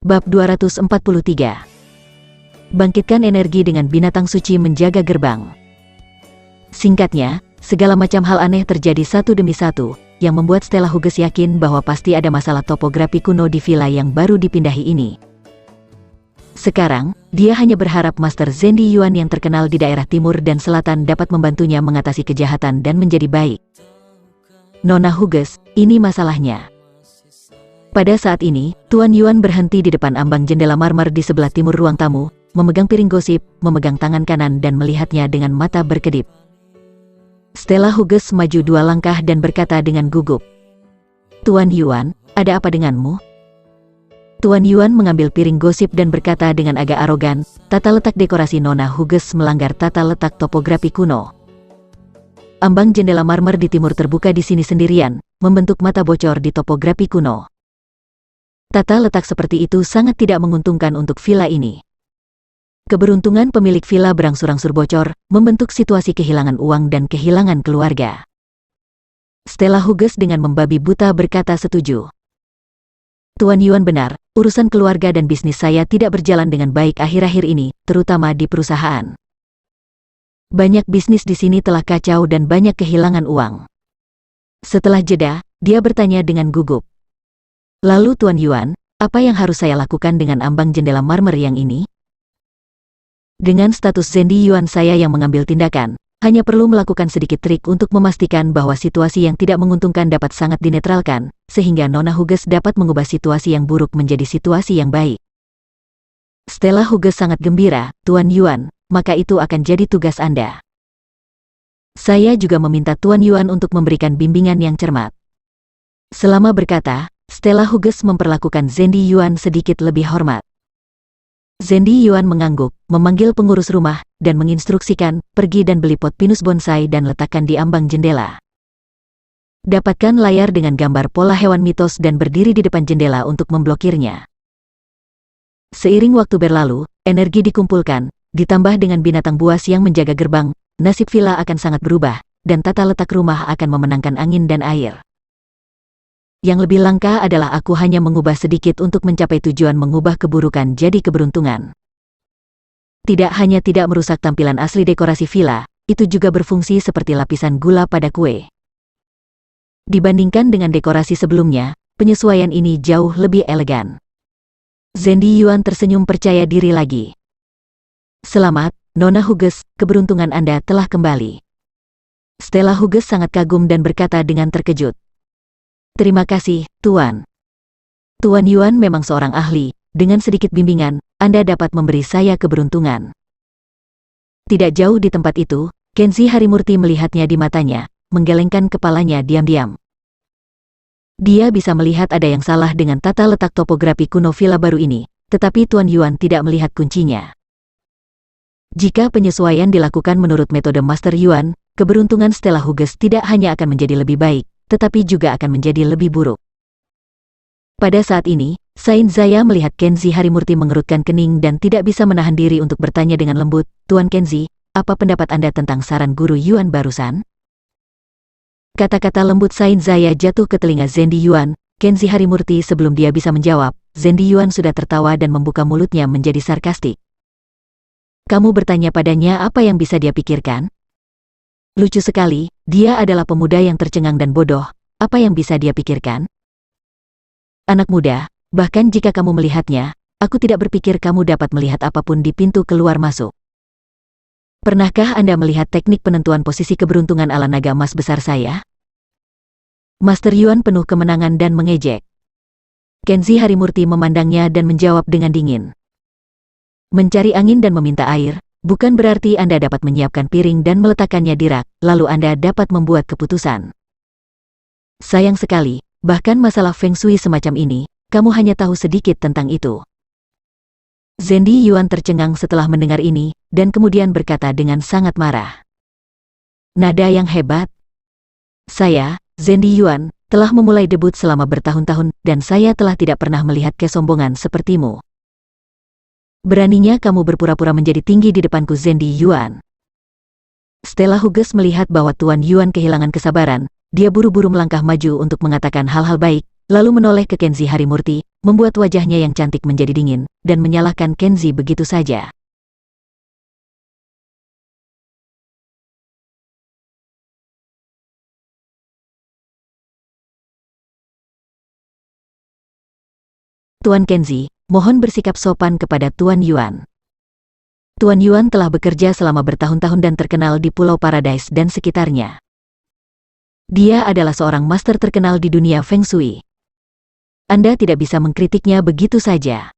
Bab 243. Bangkitkan energi dengan binatang suci menjaga gerbang. Singkatnya, segala macam hal aneh terjadi satu demi satu, yang membuat Stella Hughes yakin bahwa pasti ada masalah topografi kuno di villa yang baru dipindahi ini. Sekarang, dia hanya berharap Master Zendi Yuan yang terkenal di daerah timur dan selatan dapat membantunya mengatasi kejahatan dan menjadi baik. Nona Hughes, ini masalahnya. Pada saat ini, Tuan Yuan berhenti di depan ambang jendela marmer di sebelah timur ruang tamu, memegang piring gosip, memegang tangan kanan dan melihatnya dengan mata berkedip. Stella Hughes maju 2 langkah dan berkata dengan gugup, "Tuan Yuan, ada apa denganmu?" Tuan Yuan mengambil piring gosip dan berkata dengan agak arogan, "Tata letak dekorasi Nona Hughes melanggar tata letak topografi kuno. Ambang jendela marmer di timur terbuka di sini sendirian, membentuk mata bocor di topografi kuno. Tata letak seperti itu sangat tidak menguntungkan untuk villa ini. Keberuntungan pemilik villa berangsur-angsur bocor, membentuk situasi kehilangan uang dan kehilangan keluarga." Stella Hughes dengan membabi buta berkata setuju. "Tuan Yuan benar, urusan keluarga dan bisnis saya tidak berjalan dengan baik akhir-akhir ini, terutama di perusahaan. Banyak bisnis di sini telah kacau dan banyak kehilangan uang." Setelah jeda, dia bertanya dengan gugup, "Lalu Tuan Yuan, apa yang harus saya lakukan dengan ambang jendela marmer yang ini?" "Dengan status Zendi Yuan saya yang mengambil tindakan, hanya perlu melakukan sedikit trik untuk memastikan bahwa situasi yang tidak menguntungkan dapat sangat dinetralkan, sehingga Nona Hughes dapat mengubah situasi yang buruk menjadi situasi yang baik." Stella Hughes sangat gembira, "Tuan Yuan, maka itu akan jadi tugas Anda. Saya juga meminta Tuan Yuan untuk memberikan bimbingan yang cermat." Selama berkata, Stella Hughes memperlakukan Zendi Yuan sedikit lebih hormat. Zendi Yuan mengangguk, memanggil pengurus rumah, dan menginstruksikan, "Pergi dan beli pot pinus bonsai dan letakkan di ambang jendela. Dapatkan layar dengan gambar pola hewan mitos dan berdiri di depan jendela untuk memblokirnya." Seiring waktu berlalu, energi dikumpulkan, ditambah dengan binatang buas yang menjaga gerbang, nasib villa akan sangat berubah, dan tata letak rumah akan memenangkan angin dan air. Yang lebih langka adalah aku hanya mengubah sedikit untuk mencapai tujuan mengubah keburukan jadi keberuntungan. Tidak hanya tidak merusak tampilan asli dekorasi villa, itu juga berfungsi seperti lapisan gula pada kue. Dibandingkan dengan dekorasi sebelumnya, penyesuaian ini jauh lebih elegan. Zendi Yuan tersenyum percaya diri lagi. "Selamat, Nona Hughes, keberuntungan Anda telah kembali." Stella Hughes sangat kagum dan berkata dengan terkejut, "Terima kasih, Tuan. Tuan Yuan memang seorang ahli, dengan sedikit bimbingan, Anda dapat memberi saya keberuntungan." Tidak jauh di tempat itu, Kenzi Harimurti melihatnya di matanya, menggelengkan kepalanya diam-diam. Dia bisa melihat ada yang salah dengan tata letak topografi kuno villa baru ini, tetapi Tuan Yuan tidak melihat kuncinya. Jika penyesuaian dilakukan menurut metode Master Yuan, keberuntungan Stella Hughes tidak hanya akan menjadi lebih baik, tetapi juga akan menjadi lebih buruk. Pada saat ini, Sain Zaya melihat Kenzi Harimurti mengerutkan kening dan tidak bisa menahan diri untuk bertanya dengan lembut, "Tuan Kenzi, apa pendapat Anda tentang saran guru Yuan barusan?" Kata-kata lembut Sain Zaya jatuh ke telinga Zendi Yuan. Kenzi Harimurti sebelum dia bisa menjawab, Zendi Yuan sudah tertawa dan membuka mulutnya menjadi sarkastik. "Kamu bertanya padanya apa yang bisa dia pikirkan? Lucu sekali, dia adalah pemuda yang tercengang dan bodoh, apa yang bisa dia pikirkan? Anak muda, bahkan jika kamu melihatnya, aku tidak berpikir kamu dapat melihat apapun di pintu keluar masuk. Pernahkah Anda melihat teknik penentuan posisi keberuntungan ala naga emas besar saya?" Master Yuan penuh kemenangan dan mengejek. Kenzi Harimurti memandangnya dan menjawab dengan dingin, "Mencari angin dan meminta air, bukan berarti Anda dapat menyiapkan piring dan meletakkannya di rak, lalu Anda dapat membuat keputusan. Sayang sekali, bahkan masalah Feng Shui semacam ini, kamu hanya tahu sedikit tentang itu." Zendi Yuan tercengang setelah mendengar ini, dan kemudian berkata dengan sangat marah, "Nada yang hebat. Saya, Zendi Yuan, telah memulai debut selama bertahun-tahun, dan saya telah tidak pernah melihat kesombongan sepertimu. Beraninya kamu berpura-pura menjadi tinggi di depanku, Zendi Yuan. Stella Hughes melihat bahwa Tuan Yuan kehilangan kesabaran. Dia buru-buru melangkah maju untuk mengatakan hal-hal baik, lalu menoleh ke Kenzi Harimurti, membuat wajahnya yang cantik menjadi dingin, dan menyalahkan Kenzi begitu saja. Tuan Kenzi, mohon bersikap sopan kepada Tuan Yuan. Tuan Yuan telah bekerja selama bertahun-tahun dan terkenal di Pulau Paradise dan sekitarnya. Dia adalah seorang master terkenal di dunia Feng Shui. Anda tidak bisa mengkritiknya begitu saja.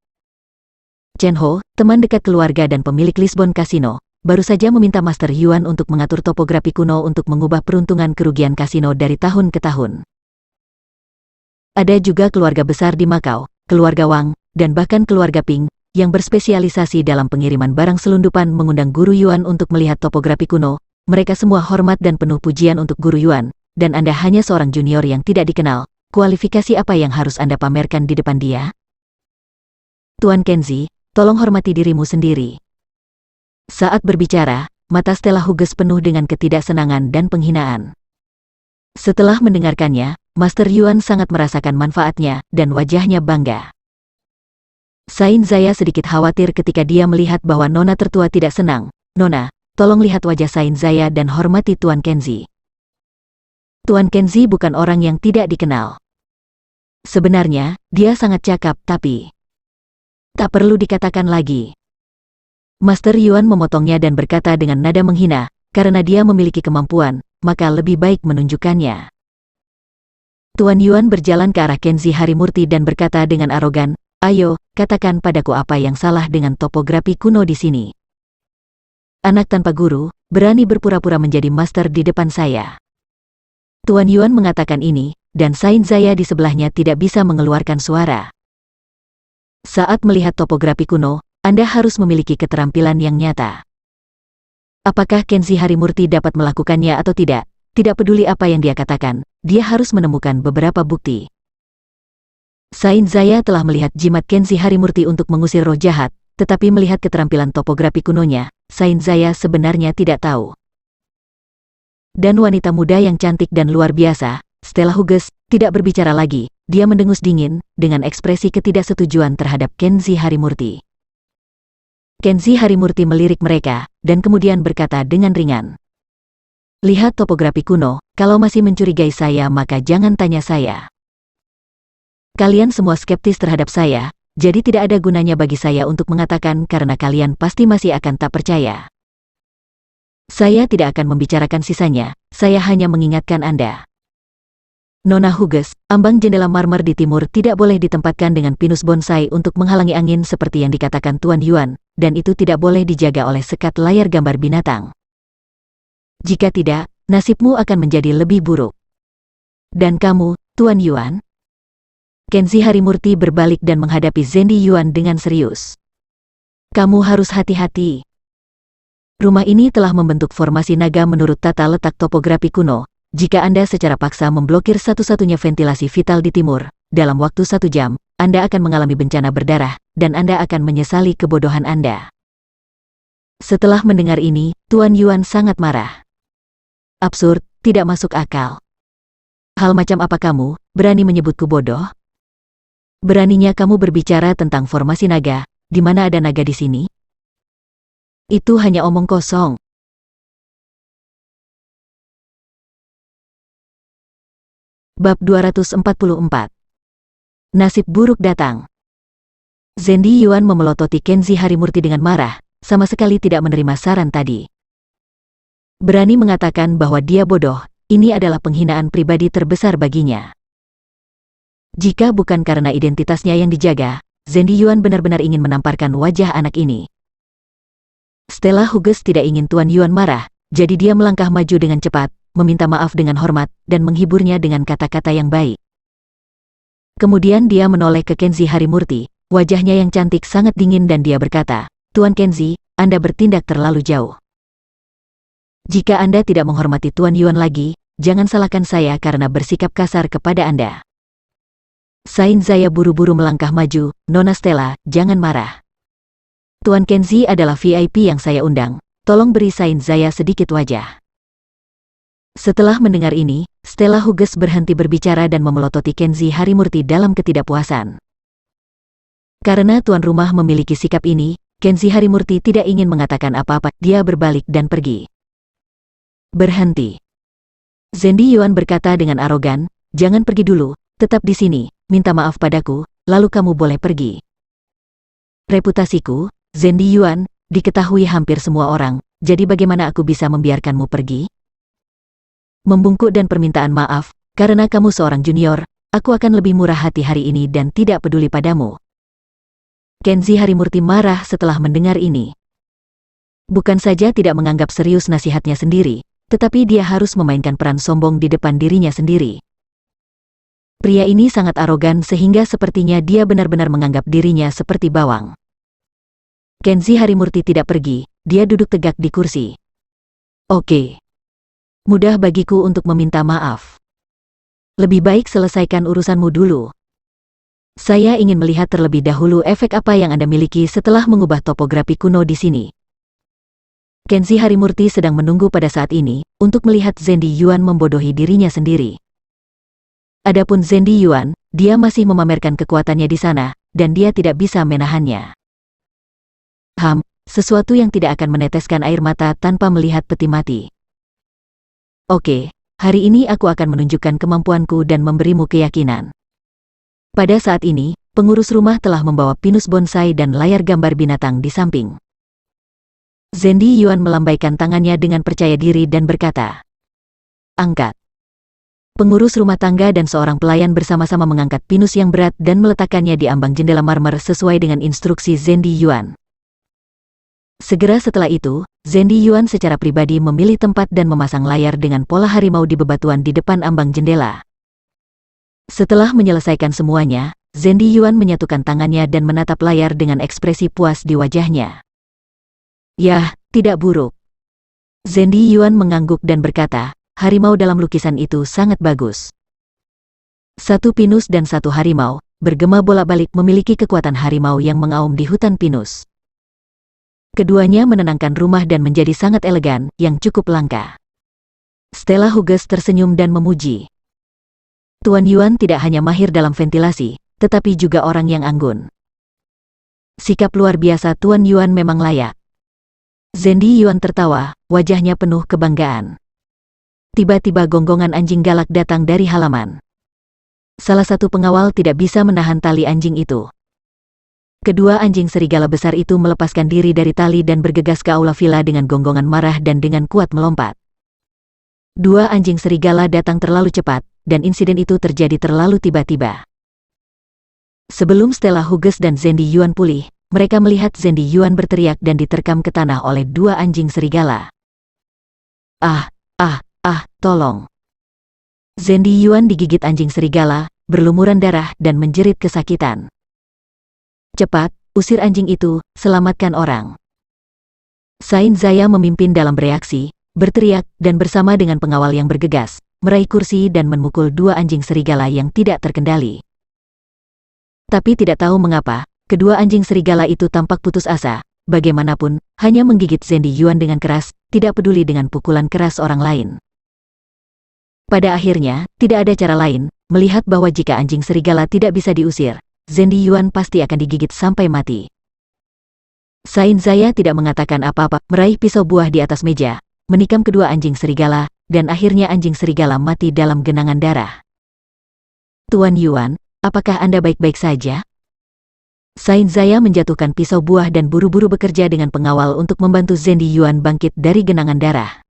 Chen Ho, teman dekat keluarga dan pemilik Lisbon Casino, baru saja meminta Master Yuan untuk mengatur topografi kuno untuk mengubah peruntungan kerugian kasino dari tahun ke tahun. Ada juga keluarga besar di Makau, keluarga Wang, dan bahkan keluarga Ping, yang berspesialisasi dalam pengiriman barang selundupan mengundang Guru Yuan untuk melihat topografi kuno. Mereka semua hormat dan penuh pujian untuk Guru Yuan, dan Anda hanya seorang junior yang tidak dikenal. Kualifikasi apa yang harus Anda pamerkan di depan dia? Tuan Kenzi, tolong hormati dirimu sendiri. Saat berbicara, mata Stella Hughes penuh dengan ketidaksenangan dan penghinaan. Setelah mendengarkannya, Master Yuan sangat merasakan manfaatnya, dan wajahnya bangga. Sain Zaya sedikit khawatir ketika dia melihat bahwa Nona tertua tidak senang. Nona, tolong lihat wajah Sain Zaya dan hormati Tuan Kenzi. Tuan Kenzi bukan orang yang tidak dikenal. Sebenarnya, dia sangat cakap, tapi tak perlu dikatakan lagi. Master Yuan memotongnya dan berkata dengan nada menghina, karena dia memiliki kemampuan, maka lebih baik menunjukkannya. Tuan Yuan berjalan ke arah Kenzi Harimurti dan berkata dengan arogan, ayo, katakan padaku apa yang salah dengan topografi kuno di sini. Anak tanpa guru, berani berpura-pura menjadi master di depan saya. Tuan Yuan mengatakan ini, dan Sain Zaya di sebelahnya tidak bisa mengeluarkan suara. Saat melihat topografi kuno, Anda harus memiliki keterampilan yang nyata. Apakah Kenzi Harimurti dapat melakukannya atau tidak? Tidak peduli apa yang dia katakan, dia harus menemukan beberapa bukti. Sain Zaya telah melihat jimat Kenzi Harimurti untuk mengusir roh jahat, tetapi melihat keterampilan topografi kunonya, Sain Zaya sebenarnya tidak tahu. Dan wanita muda yang cantik dan luar biasa, Stella Hughes, tidak berbicara lagi. Dia mendengus dingin, dengan ekspresi ketidaksetujuan terhadap Kenzi Harimurti. Kenzi Harimurti melirik mereka, dan kemudian berkata dengan ringan. Lihat topografi kuno, kalau masih mencurigai saya maka jangan tanya saya. Kalian semua skeptis terhadap saya, jadi tidak ada gunanya bagi saya untuk mengatakan karena kalian pasti masih akan tak percaya. Saya tidak akan membicarakan sisanya, saya hanya mengingatkan Anda. Nona Hughes, ambang jendela marmer di timur tidak boleh ditempatkan dengan pinus bonsai untuk menghalangi angin seperti yang dikatakan Tuan Yuan, dan itu tidak boleh dijaga oleh sekat layar gambar binatang. Jika tidak, nasibmu akan menjadi lebih buruk. Dan kamu, Tuan Yuan? Kenzi Harimurti berbalik dan menghadapi Zendi Yuan dengan serius. Kamu harus hati-hati. Rumah ini telah membentuk formasi naga menurut tata letak topografi kuno. Jika Anda secara paksa memblokir satu-satunya ventilasi vital di timur, dalam waktu 1 jam, Anda akan mengalami bencana berdarah, dan Anda akan menyesali kebodohan Anda. Setelah mendengar ini, Tuan Yuan sangat marah. Absurd, tidak masuk akal. Hal macam apa kamu, berani menyebutku bodoh? Beraninya kamu berbicara tentang formasi naga, di mana ada naga di sini? Itu hanya omong kosong. Bab 244. Nasib buruk datang. Zendi Yuan memelototi Kenzi Harimurti dengan marah, sama sekali tidak menerima saran tadi. Berani mengatakan bahwa dia bodoh, ini adalah penghinaan pribadi terbesar baginya. Jika bukan karena identitasnya yang dijaga, Zendi Yuan benar-benar ingin menamparkan wajah anak ini. Stella Hughes tidak ingin Tuan Yuan marah, jadi dia melangkah maju dengan cepat, meminta maaf dengan hormat, dan menghiburnya dengan kata-kata yang baik. Kemudian dia menoleh ke Kenzi Harimurti, wajahnya yang cantik sangat dingin dan dia berkata, Tuan Kenzi, Anda bertindak terlalu jauh. Jika Anda tidak menghormati Tuan Yuan lagi, jangan salahkan saya karena bersikap kasar kepada Anda. Sain Zaya buru-buru melangkah maju, Nona Stella, jangan marah. Tuan Kenzi adalah VIP yang saya undang, tolong beri Sain Zaya sedikit wajah. Setelah mendengar ini, Stella Hughes berhenti berbicara dan memelototi Kenzi Harimurti dalam ketidakpuasan. Karena tuan rumah memiliki sikap ini, Kenzi Harimurti tidak ingin mengatakan apa-apa, dia berbalik dan pergi. Berhenti. Zendi Yuan berkata dengan arogan, jangan pergi dulu, tetap di sini, minta maaf padaku, lalu kamu boleh pergi. Reputasiku, Zendi Yuan, diketahui hampir semua orang, jadi bagaimana aku bisa membiarkanmu pergi? Membungkuk dan permintaan maaf, karena kamu seorang junior, aku akan lebih murah hati hari ini dan tidak peduli padamu. Kenzi Harimurti marah setelah mendengar ini. Bukan saja tidak menganggap serius nasihatnya sendiri, tetapi dia harus memainkan peran sombong di depan dirinya sendiri. Pria ini sangat arogan sehingga sepertinya dia benar-benar menganggap dirinya seperti bawang. Kenzi Harimurti tidak pergi, dia duduk tegak di kursi. Oke. Mudah bagiku untuk meminta maaf. Lebih baik selesaikan urusanmu dulu. Saya ingin melihat terlebih dahulu efek apa yang Anda miliki setelah mengubah topografi kuno di sini. Kenzi Harimurti sedang menunggu pada saat ini, untuk melihat Zendi Yuan membodohi dirinya sendiri. Adapun Zendi Yuan, dia masih memamerkan kekuatannya di sana, dan dia tidak bisa menahannya. Sesuatu yang tidak akan meneteskan air mata tanpa melihat peti mati. Oke, hari ini aku akan menunjukkan kemampuanku dan memberimu keyakinan. Pada saat ini, pengurus rumah telah membawa pinus bonsai dan layar gambar binatang di samping. Zendi Yuan melambaikan tangannya dengan percaya diri dan berkata, angkat. Pengurus rumah tangga dan seorang pelayan bersama-sama mengangkat pinus yang berat dan meletakkannya di ambang jendela marmer sesuai dengan instruksi Zendi Yuan. Segera setelah itu, Zendi Yuan secara pribadi memilih tempat dan memasang layar dengan pola harimau di bebatuan di depan ambang jendela. Setelah menyelesaikan semuanya, Zendi Yuan menyatukan tangannya dan menatap layar dengan ekspresi puas di wajahnya. Yah, tidak buruk. Zendi Yuan mengangguk dan berkata, harimau dalam lukisan itu sangat bagus. Satu pinus dan satu harimau, bergema bolak-balik memiliki kekuatan harimau yang mengaum di hutan pinus. Keduanya menenangkan rumah dan menjadi sangat elegan, yang cukup langka. Stella Hughes tersenyum dan memuji. Tuan Yuan tidak hanya mahir dalam ventilasi, tetapi juga orang yang anggun. Sikap luar biasa Tuan Yuan memang layak. Zendi Yuan tertawa, wajahnya penuh kebanggaan. Tiba-tiba gonggongan anjing galak datang dari halaman. Salah satu pengawal tidak bisa menahan tali anjing itu. Kedua anjing serigala besar itu melepaskan diri dari tali dan bergegas ke aula villa dengan gonggongan marah dan dengan kuat melompat. Dua anjing serigala datang terlalu cepat, dan insiden itu terjadi terlalu tiba-tiba. Sebelum Stella Hughes dan Zendi Yuan pulih, mereka melihat Zendi Yuan berteriak dan diterkam ke tanah oleh dua anjing serigala. Tolong. Zendi Yuan digigit anjing serigala, berlumuran darah dan menjerit kesakitan. Cepat, usir anjing itu, selamatkan orang. Sain Zaya memimpin dalam bereaksi, berteriak, dan bersama dengan pengawal yang bergegas, meraih kursi dan memukul dua anjing serigala yang tidak terkendali. Tapi tidak tahu mengapa, kedua anjing serigala itu tampak putus asa, bagaimanapun, hanya menggigit Zendi Yuan dengan keras, tidak peduli dengan pukulan keras orang lain. Pada akhirnya, tidak ada cara lain, melihat bahwa jika anjing serigala tidak bisa diusir, Zendi Yuan pasti akan digigit sampai mati. Sain Zaya tidak mengatakan apa-apa, meraih pisau buah di atas meja, menikam kedua anjing serigala, dan akhirnya anjing serigala mati dalam genangan darah. Tuan Yuan, apakah Anda baik-baik saja? Sain Zaya menjatuhkan pisau buah dan buru-buru bekerja dengan pengawal untuk membantu Zendi Yuan bangkit dari genangan darah.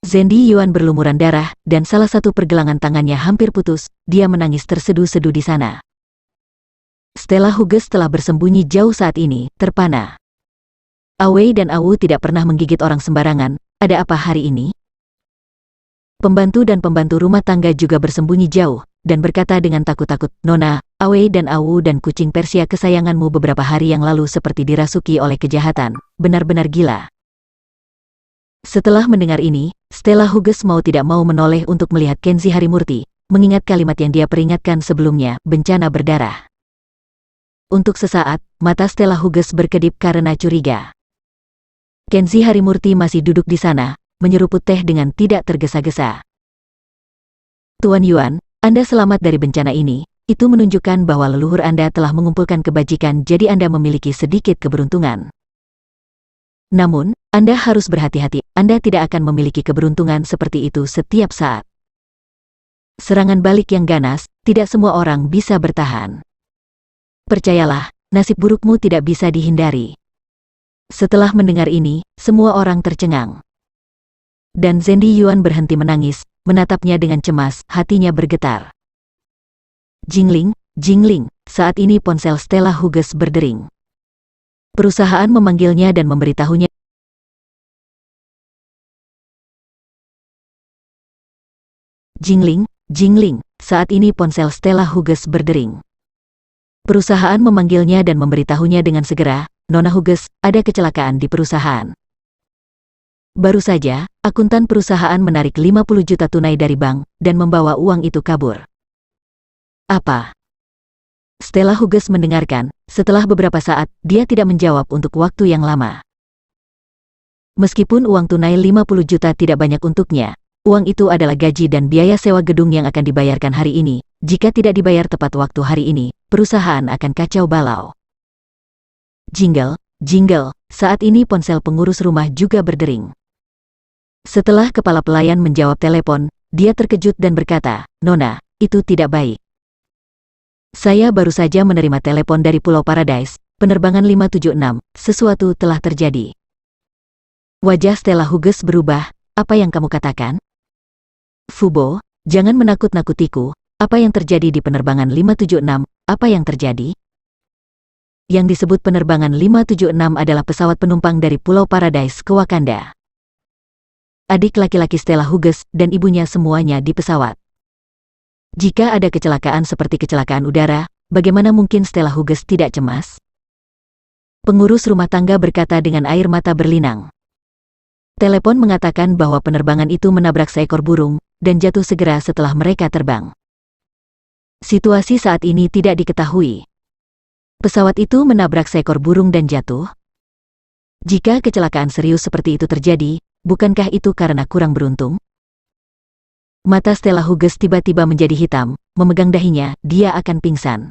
Zendi Yuan berlumuran darah, dan salah satu pergelangan tangannya hampir putus, dia menangis terseduh-seduh di sana. Stella Hughes telah bersembunyi jauh saat ini, terpana. Awei dan Awu tidak pernah menggigit orang sembarangan, ada apa hari ini? Pembantu dan pembantu rumah tangga juga bersembunyi jauh, dan berkata dengan takut-takut, Nona, Awei dan Awu dan kucing Persia kesayanganmu beberapa hari yang lalu seperti dirasuki oleh kejahatan, benar-benar gila. Setelah mendengar ini, Stella Hughes mau tidak mau menoleh untuk melihat Kenzi Harimurti, mengingat kalimat yang dia peringatkan sebelumnya, bencana berdarah. Untuk sesaat, mata Stella Hughes berkedip karena curiga. Kenzi Harimurti masih duduk di sana, menyeruput teh dengan tidak tergesa-gesa. Tuan Yuan, Anda selamat dari bencana ini. Itu menunjukkan bahwa leluhur Anda telah mengumpulkan kebajikan, jadi Anda memiliki sedikit keberuntungan. Namun, Anda harus berhati-hati, Anda tidak akan memiliki keberuntungan seperti itu setiap saat. Serangan balik yang ganas, tidak semua orang bisa bertahan. Percayalah, nasib burukmu tidak bisa dihindari. Setelah mendengar ini, semua orang tercengang. Dan Zendi Yuan berhenti menangis, menatapnya dengan cemas, hatinya bergetar. Jingling, Jingling, saat ini ponsel Stella Hughes berdering. Perusahaan memanggilnya dan memberitahunya. Jingling, Jingling, saat ini ponsel Stella Hughes berdering. Perusahaan memanggilnya dan memberitahunya dengan segera, Nona Hughes, ada kecelakaan di perusahaan. Baru saja, akuntan perusahaan menarik 50 juta tunai dari bank, dan membawa uang itu kabur. Apa? Stella Hughes mendengarkan, setelah beberapa saat, dia tidak menjawab untuk waktu yang lama. Meskipun uang tunai 50 juta tidak banyak untuknya, uang itu adalah gaji dan biaya sewa gedung yang akan dibayarkan hari ini. Jika tidak dibayar tepat waktu hari ini, perusahaan akan kacau balau. Jingle, jingle, saat ini ponsel pengurus rumah juga berdering. Setelah kepala pelayan menjawab telepon, dia terkejut dan berkata, Nona, itu tidak baik. Saya baru saja menerima telepon dari Pulau Paradise, penerbangan 576, sesuatu telah terjadi. Wajah Stella Hughes berubah, apa yang kamu katakan? Fubo, jangan menakut-nakutiku, apa yang terjadi di penerbangan 576, apa yang terjadi? Yang disebut penerbangan 576 adalah pesawat penumpang dari Pulau Paradise ke Wakanda. Adik laki-laki Stella Hughes dan ibunya semuanya di pesawat. Jika ada kecelakaan seperti kecelakaan udara, bagaimana mungkin Stella Hughes tidak cemas? Pengurus rumah tangga berkata dengan air mata berlinang. Telepon mengatakan bahwa penerbangan itu menabrak seekor burung, dan jatuh segera setelah mereka terbang. Situasi saat ini tidak diketahui. Pesawat itu menabrak seekor burung dan jatuh. Jika kecelakaan serius seperti itu terjadi, bukankah itu karena kurang beruntung? Mata Stella Hughes tiba-tiba menjadi hitam, memegang dahinya, dia akan pingsan.